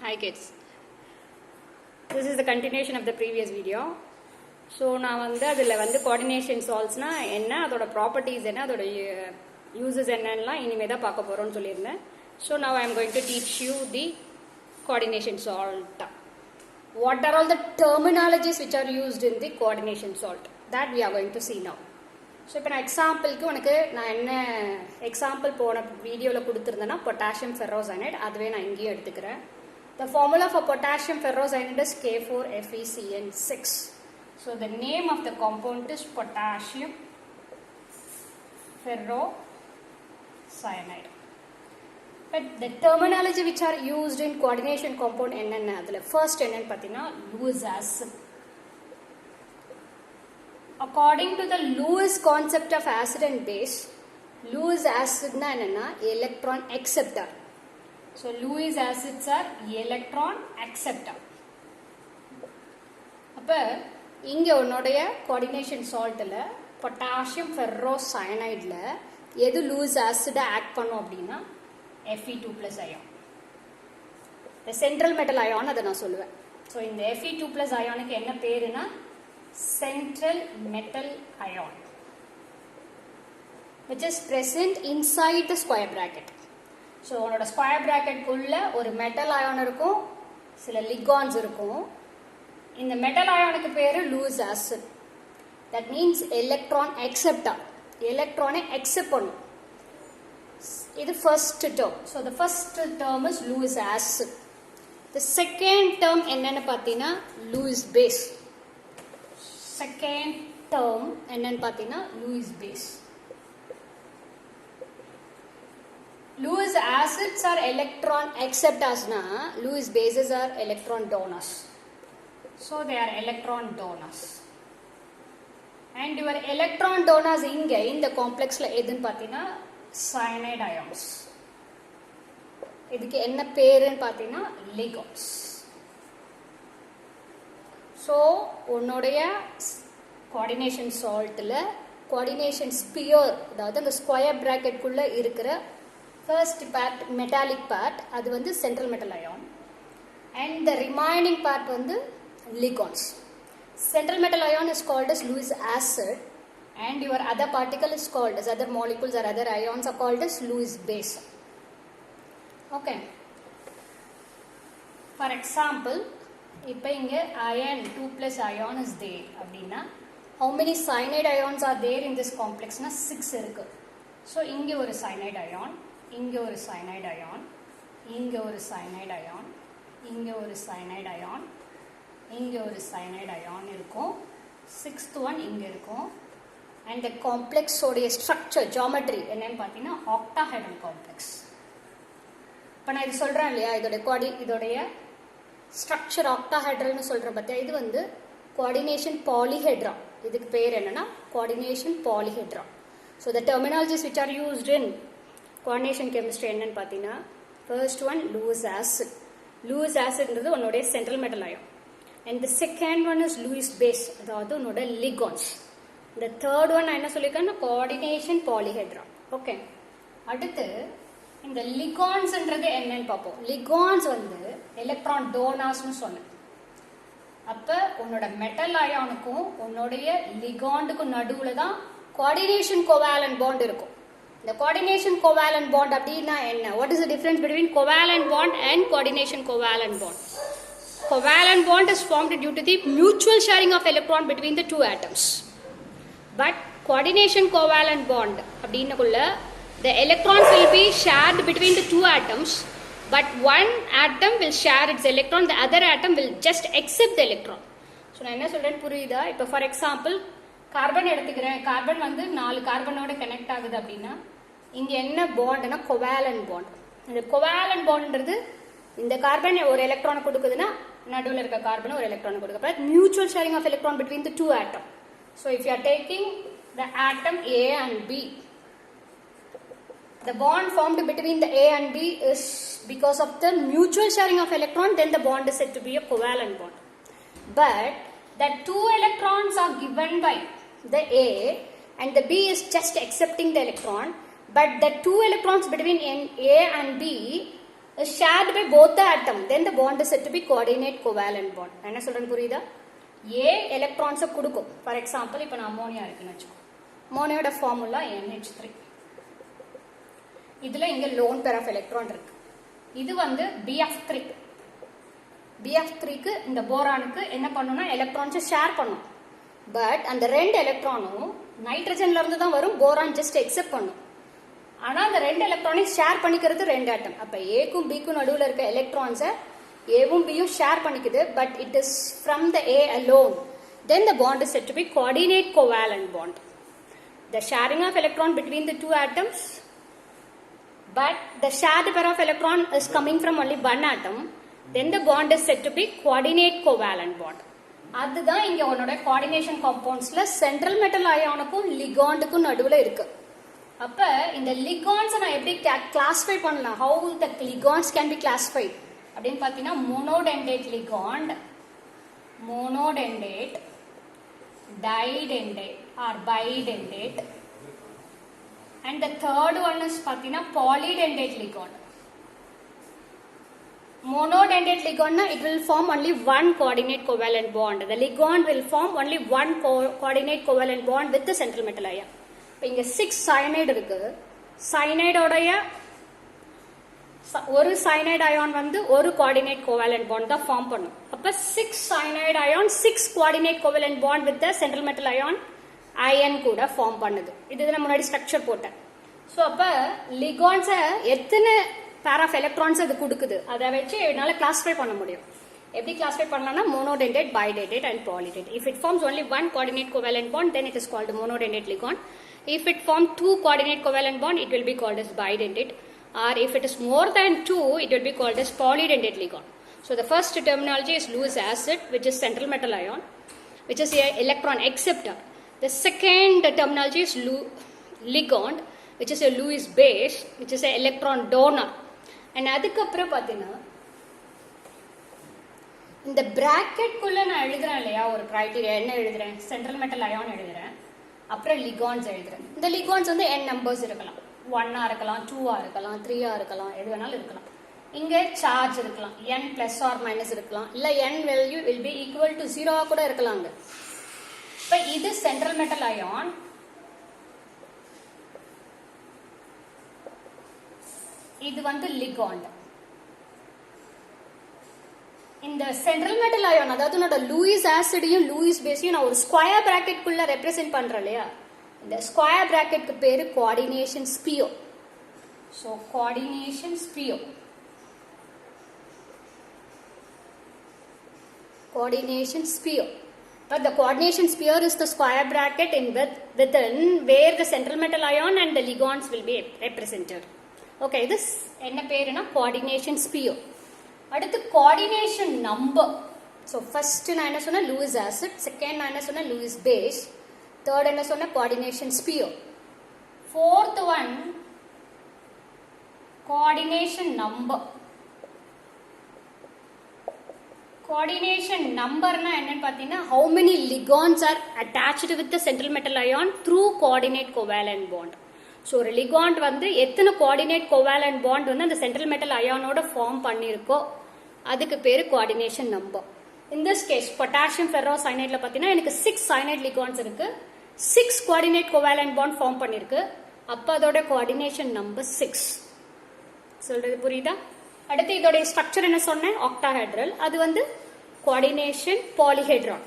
Hi kids, this is the continuation of the previous video. So நான் அதில் coordination solvesனா என்ன, அதோட properties என்ன, அதோட uses என்னெல்லாம் இனிமே தான் பார்க்க போகிறோம்னு சொல்லியிருந்தேன். So now I am going to teach you the coordination salt. What are all the terminologies which are used in the coordination salt? That we are going to see now. So இப்போ நான் எக்ஸாம்பிளுக்கு உனக்கு நான் என்ன example போன வீடியோவில் கொடுத்துருந்தேன்னா potassium ஃபெர்ரோசைனைட், அதுவே நான் இங்கேயும் எடுத்துக்கிறேன். The formula for potassium ferrocyanide is K4FeCN6. So the name of the compound is potassium ferrocyanide. But the terminology which are used in coordination compound என்னென்ன, அதில் first என்னன்னு பார்த்தீங்கன்னா Lewis acid. According to the Lewis concept of acid and base, Lewis acid na enna electron acceptor. So Lewis acids are electron acceptor. அப்ப இங்க உன்னுடைய coordination saltல potassium ferrocyanide எது Lewis acid act பண்ணும் அப்படின்னா Fe2+ ion. The central metal ion அதை நான் சொல்லுவேன். So இந்த Fe2+ ionக்கு என்ன பேருனா central metal ion, which is present inside the square bracket. So உன்னோட square bracket குள்ள ஒரு metal ion இருக்கும், சில ligands இருக்கும். இந்த metal ionக்கு பேரு Lewis acid. That means electron acceptor. Electron accept பண்ணும். இது first term. So the first term is Lewis acid. The second term என்னன்னு பார்த்தீங்கன்னா Lewis base. Second term என்னன்னு பார்த்தீங்கன்னா Lewis base. Lewis acids are electron acceptors na, Lewis bases are electron donors. So they are electron donors. And your electron donors inge in the complex la edun pathina cyanide ions. Idukku enna peru pathina ligands. So unnodaya coordination salt la coordination sphere, அதாவது அந்த square bracket குள்ள இருக்கிற first part metallic part அது வந்து central metal ion and the remaining part வந்து ligands. Central metal ion is called as Lewis acid and your other particle is called as, other molecules or other ions are called as Lewis base. Okay, for example இப்போ இங்க iron 2+ ion is there அப்படின்னா how many cyanide ions are there in this complex na 6 இருக்கு. So இங்க ஒரு cyanide ion, இங்க ஒரு cyanide ion, இங்க ஒரு cyanide ion, இங்க ஒரு cyanide ion, இங்க ஒரு cyanide ion இருக்கும். 6th one இங்க இருக்கும். And the complex உடைய structure geometry என்னன்னு பார்த்தீங்கன்னா octahedral complex. இப்போ நான் இது சொல்றேன் இல்லையா, இதோடைய structure octahedral னு சொல்றேன் பார்த்தா, இது வந்து coordination polyhedra. இதுக்கு பேர் என்னன்னா coordination polyhedra. So the terminologies which are used in coordination chemistry என்னன்னு பார்த்தீங்கன்னா first one Lewis acid. Lewis acid ன்றது உன்னோட central metal ion. And the second one is Lewis base, அதாவது உன்னோட ligands. The third one நான் என்ன சொல்லியிருக்கேன்னா coordination polyhedra. Okay, அடுத்து இந்த ligands ன்றது என்னன்னு பார்ப்போம். Ligands வந்து electron donors னு சொன்னேன். அப்ப உன்னோட மெட்டல் அயானுக்கும் உன்னுடைய லிகாண்டுக்கும் நடுவுல தான் கோஆர்டினேஷன் கோவேலன்ட் பாண்ட் இருக்கும். இந்த கோஆர்டினேஷன் கோவேலன்ட் பாண்ட் அப்படின்னா என்ன? What is the difference between covalent bond and coordination covalent bond? Covalent bond is formed due to the mutual sharing of electron between the two atoms. But coordination covalent bond அப்படின்னுக்குள்ள the electrons will be shared between the two atoms. But one atom will share its electron, the other atom will just accept the electron. So நான் என்ன சொல்றேன்னு புரியுதா? இப்போ for example carbon எடுத்துக்கிறேன். Carbon வந்து 4 கார்பனோட connect ஆகுது அப்படின்னா இங்க என்ன பாண்ட்னா கோவேலன்ட் பாண்ட். இந்த கோவேலன்ட் பாண்ட்ன்றது இந்த கார்பன் ஒரு எலக்ட்ரானை கொடுக்குதுன்னா நடுவில் இருக்க கார்பன் ஒரு எலக்ட்ரானை கொடுக்க. Mutual sharing of electron between the two atom. So if you are taking the atom A and B, the bond formed between the A and B is because of the mutual sharing of electron, then the bond is said to be a covalent bond. But the 2 electrons are given by the A and the B is just accepting the electron, but the 2 electrons between A and B is shared by both the atom, then the bond is said to be coordinate covalent bond. என்ன சொல்றேன்னு புரியுதா? A electrons கொடுக்கும். For example, இப்போ நான் ammonia இருக்குன்னு வெச்சுக்கோ. அமோனியோட formula NH3. இதுல இங்க lone pair of electron இருக்கு. இது வந்து BF3. BF3 க்கு இந்த போரானுக்கு என்ன பண்ணும்னா எலக்ட்ரான்ஸ் ஷேர் பண்ணும். பட் அந்த ரெண்டு எலக்ட்ரானும் நைட்ரஜன்ல இருந்து தான் வரும், போரான் ஜஸ்ட் எக்ஸெப்ட் பண்ணும். ஆனா அந்த ரெண்டு எலக்ட்ரானையும் ஷேர் பண்ணிக்கிறது ரெண்டு ஆட்டம். அப்ப ஏக்கும் பிக்கும் நடுவுல இருக்க எலக்ட்ரான்ஸை ஏவும் பியும் ஷேர் பண்ணிக்குது, but it is from the A alone. Then the bond is said to be coordinate covalent bond. The sharing of electron between the two atoms, but the shared pair of electron is coming from only one atom, then the bond is said to be coordinate covalent bond. அதுதான் இங்க உன்னோட coordination காம்பவுண்ட்ஸ்ல central metal அயானுக்கும் லிகாண்டுக்கும் நடுவுல இருக்கு. அப்ப இந்த லிகாண்ட்ஸ் நான் எப்படி classify பண்ணலாம்? how the ligands can be classified அப்படின்னு பாத்தீங்கன்னா monodentate ligand, monodentate, didentate or bidentate, and the third one is pathina polydentate ligand. Monodentate ligand na it will form only one coordinate covalent bond. The ligand will form only one coordinate covalent bond with the central metal ion. இப்போ இங்க 6 cyanide இருக்கு. cyanide உடைய ஒரு cyanide ion வந்து ஒரு coordinate covalent bond தான் form பண்ணும். அப்ப 6 cyanide ion 6 coordinate covalent bond with the central metal ion கூட ஃபார்ம் பண்ணுது. இதுதான் முன்னாடி ஸ்ட்ரக்சர் போட்டேன். சோ அப்ப ligands எத்தனை pair of electrons அது கொடுக்குது அதை வச்சு என்னால கிளாசிஃபை பண்ண முடியும். எப்படி கிளாசிஃபை பண்ணலாம்னா monodentate, bidentate and polydentate. If it forms only one coordinate covalent bond, then it is called monodentate ligand. If it forms two coordinate covalent bond, it will be called as bidentate. Or if it is more than two, it will be called as polydentate ligand. So the first terminology is Lewis acid, which is central metal ion, which is a electron acceptor. The second terminology is ligand, which is a Lewis base, which is a electron donor. And அதுக்கப்புறம் பார்த்தீங்கன்னா இந்த bracket குள்ள நான் எழுதுறேன் இல்லையா ஒரு criteria, என்ன எழுதுறேன்? சென்ட்ரல் மெட்டல் அயான் எழுதுறேன், அப்புறம் லிகாண்ட்ஸ் எழுதுறேன். இந்த லிகாண்ட்ஸ் வந்து n நம்பர்ஸ் இருக்கலாம், 1 இருக்கலாம், 2 இருக்கலாம், 3 இருக்கலாம், எது வேணாலும் இருக்கலாம். இங்க சார்ஜ் இருக்கலாம், n பிளஸ் ஆர் மைனஸ் இருக்கலாம், இல்ல n value will be equal to 0 கூட இருக்கலாங்க. இப்ப இது சென்ட்ரல் மெட்டல் அயான், இது வந்து லிகாண்ட். இந்த சென்ட்ரல் மெட்டல் அயான் அதாவது என்னோட லூயிஸ் ஆசிடையும் லூயிஸ் பேஸையும் நான் ஒரு ஸ்கொயர் பிராக்கெட் குள்ள ரெப்ரசென்ட் பண்றேன் இல்லையா, இந்த ஸ்கொயர் பிராக்கெட்க்கு பேரு coordination sphere. So coordination sphere, coordination sphere. But the coordination sphere is the square bracket in within where the central metal ion and the ligands will be represented. Okay, this enna peruna coordination sphere. அடுத்து coordination number. So first நான் என்ன சொன்ன Lewis acid, second நான் என்ன சொன்ன Lewis base, third என்ன சொன்ன coordination sphere, fourth one coordination number. Coordination number na enna pathina how many ligands are attached with the central metal ion through coordinate covalent bond. So ஒரு ligand வந்து எத்தனை coordinate covalent bond வந்து அந்த central metal ion ஓட form பண்ணிருக்கோ அதுக்கு பேரு coordination number. In this case potassium ferrocyanide ல பாத்தீனா எனக்கு 6 cyanide ligands இருக்கு, 6 coordinate covalent bond form பண்ணிருக்கு, அப்ப அதோட coordination number 6. சொல்றது புரியுதா? அடுத்து இதோட ஸ்ட்ரக்சர் என்ன சொன்னேன், octahedral, அது வந்து coordination polyhedron.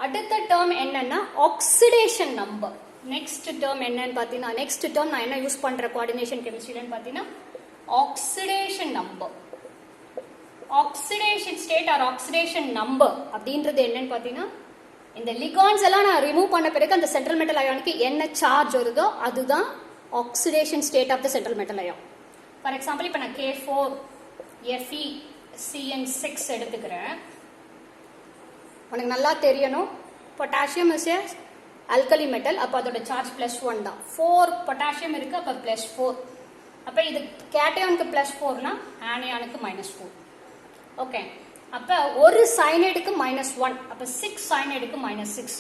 அடுத்த டேர்ம் என்னன்னா oxidation number. நெக்ஸ்ட் டேர்ம் என்னன்னு பாத்தீங்கன்னா நெக்ஸ்ட் டேர்ம் நான் என்ன யூஸ் பண்ற கோஆர்டினேஷன் கெமிஸ்ட்ரியிலன்னு பாத்தீங்கன்னா oxidation number. Oxidation state or oxidation number அப்படின்றது என்னன்னு பாத்தீங்கன்னா இந்த லிகாண்ட்ஸ் எல்லாம் நான் ரிமூவ் பண்ண பிறகு அந்த சென்ட்ரல் மெட்டல் அயானுக்கு என்ன சார்ஜ் வருதோ அதுதான் oxidation state of the central metal ion. For example இப்போ நான் K4FeCN6 எடுத்துக்கிறேன். உனக்கு நல்லா தெரியணும் potassium is a alkali metal, அப்போ அதோட சார்ஜ் +1 தான். 4 பொட்டாசியம் இருக்கு, அப்போ +4. அப்போ இது கேட்டயானுக்கு +4னா ஆனியானுக்கு -4. ஓகே, அப்போ ஒரு சைனைடுக்கு -1, அப்போ 6 சைனைடுக்கு -6.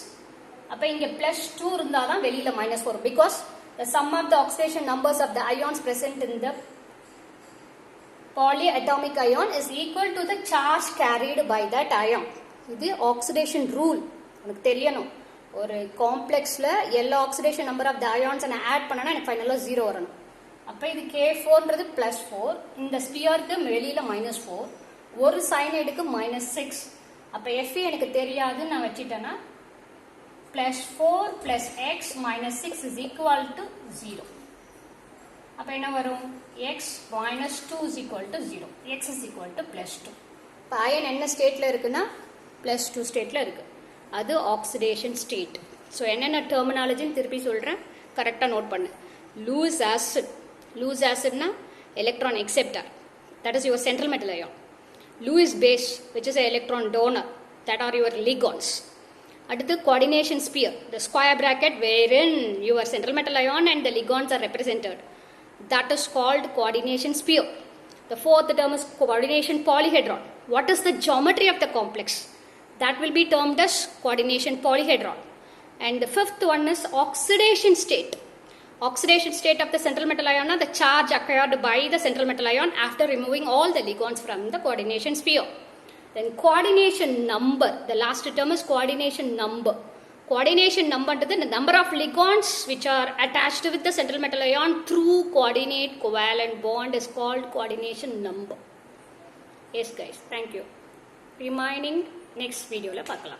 அப்போ இங்க +2 இருந்தால் தான் வெளியில -4, because the sum of the oxidation numbers of the ions present in the polyatomic ion is equal to the charge carried by that ion. இது oxidation rule. எனக்கு தெரியணும். ஒரு காம்ப்ளெக்ஸ்ல எல்லா oxidation number of the ions நான் add பண்ணனா எனக்கு ஃபைனலா 0 வரணும். அப்ப இது K4ன்றது +4, இந்த ஸ்பியருக்கு வெளியில -4, ஒரு சைனைடுக்கு -6. அப்ப Fe எனக்கு தெரியாது நான் வச்சிட்டேனா +4 + x -6 is equal to 0. அப்ப என்ன வரும் x -2 is equal to 0, x is equal to +2. இப்ப அயன் என்ன ஸ்டேட்ல இருக்குன்னா +2 ஸ்டேட்ல இருக்கு. அது ஆக்சிடேஷன் ஸ்டேட். ஸோ என்னென்ன டெர்மினாலஜின்னு திருப்பி சொல்கிறேன், கரெக்டாக நோட் பண்ணு. லூஸ் ஆசிட்னா electron acceptor, that is your central metal ion. Lewis base which is electron donor, that are your ligands. அடுத்து coordination sphere, the square bracket wherein your central metal ion and the ligands are represented, that is called coordination sphere. The fourth term is coordination polyhedron. What is the geometry of the complex? That will be termed as coordination polyhedron. And the fifth one is oxidation state. Oxidation state of the central metal ion, the charge acquired by the central metal ion after removing all the ligands from the coordination sphere. Then coordination number, the last term is coordination number. Coordination number is the number of ligands which are attached with the central metal ion through coordinate covalent bond is called coordination number. Yes guys, thank you. Remaining next video la paakalam.